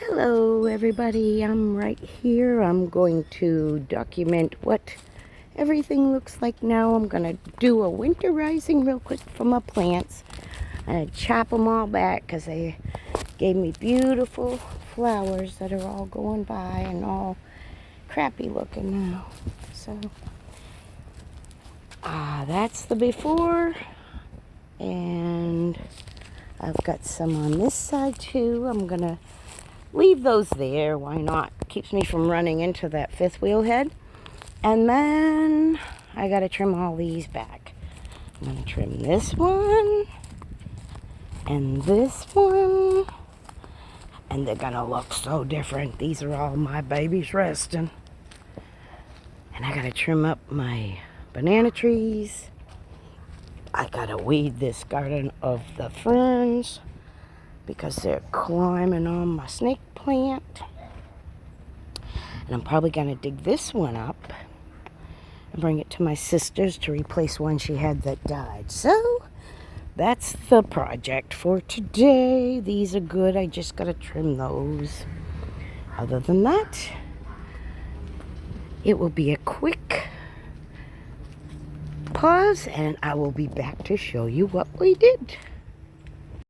Hello everybody, I'm right here. I'm going to document what everything looks like now. I'm going to do a winterizing real quick for my plants. I'm going to chop them all back because they gave me beautiful flowers that are all going by and all crappy looking now. So, that's the before, and I've got some on this side too. I'm going to leave those there. Why not? Keeps me from running into that fifth wheel head. And then I got to trim all these back. I'm going to trim this one and this one. And they're going to look so different. These are all my babies resting. And I got to trim up my banana trees. I got to weed this garden of the ferns because they're climbing on my snake plant. And I'm probably going to dig this one up and bring it to my sister's to replace one she had that died. So that's the project for today. These are good. I just got to trim those. Other than that, it will be a quick pause and I will be back to show you what we did.